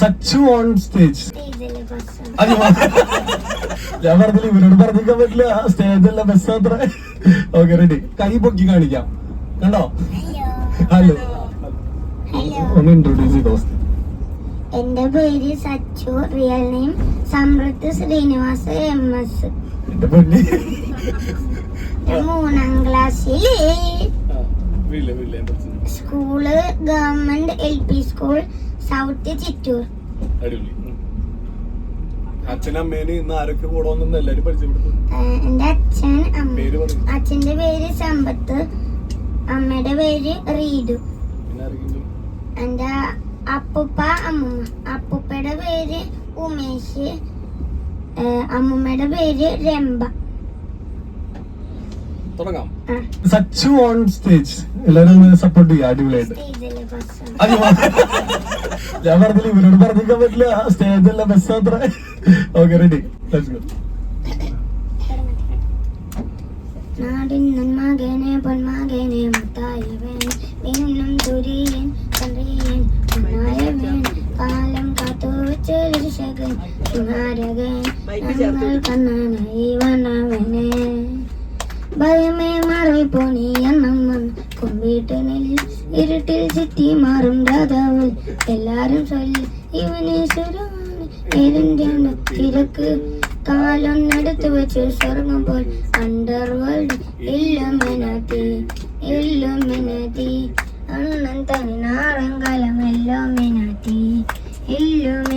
Sachu on stage. ഞാൻ പറഞ്ഞില്ല ഇവരോട് പറഞ്ഞിരിക്കാൻ പറ്റില്ല, സ്റ്റേജല്ല ബസ് അത്ര. ഓക്കെ റെഡി, കൈ പൊക്കി കാണിക്കാം. കണ്ടോ? ഹലോ, ഒന്ന് ഇൻട്രോഡ്യൂസ് ചെയ്തോ. എന്റെ പേര് Sachu, real name Samriddha Srinivas MS. മൂന്നാം ക്ലാസ്സിൽ school government LP school south Chittoor. അച്ഛനമ്മേന് ഇന്ന് ആരൊക്കെ കൂടെ വന്നെന്ന് എല്ലാരും പരിചയപ്പെടുത്തും. എന്റെ അച്ഛന്റെ പേര് സമ്പത്ത്, അമ്മയുടെ പേര് റീഡു. എന്റെ അപ്പൂപ്പ അമ്മൂമ്മ. അപ്പൂപ്പയുടെ പേര് ഉമേഷ്, അമ്മൂമ്മയുടെ പേര് രംഭ. തുടങ്ങാം. സച്ചു ഓൺ സ്റ്റേജ്, എല്ലാരും സപ്പോർട്ട് ചെയ്യാം. അടിപൊളിയായിട്ട്. ഞാൻ പറഞ്ഞില്ല ഇവരോട് പറഞ്ഞിരിക്കാൻ പറ്റില്ല, സ്റ്റേജല്ല ബസ് അത്ര. Okay ready, let's go. നാടിൻ നന്മകനെ പൊന്മകനെ മുത്തായവൻ വീണ്ടും തുരിയൻ കറിയൻ ഉണ്ണായവൻ കാലം കാത്തു വെച്ച രക്ഷകൻ കുമാരകൻ ഞങ്ങൾ കണ്ണനായി വന്നവനെ ഭയമേ മാറി പോണി എന്നമ്മൻ കുമ്പീട്ടനിൽ ഇരുട്ടിൽ ചുറ്റി മാറും രാധാവ് എല്ലാരും ചൊല്ലി ഇവനെ സുരമാണ് ഏതിന്റെ തിരക്ക് കാലൊന്നെടുത്ത് വെച്ച് സ്വർഗം പോൽ അണ്ടർവേൾഡ് ഇല്ലുമിനാത്തി ഇല്ലുമിനാത്തി അണ്ണൻ തനി നാളങ്കാലം ഇല്ലുമിനാത്തി ഇല്ലുമിനാത്തി.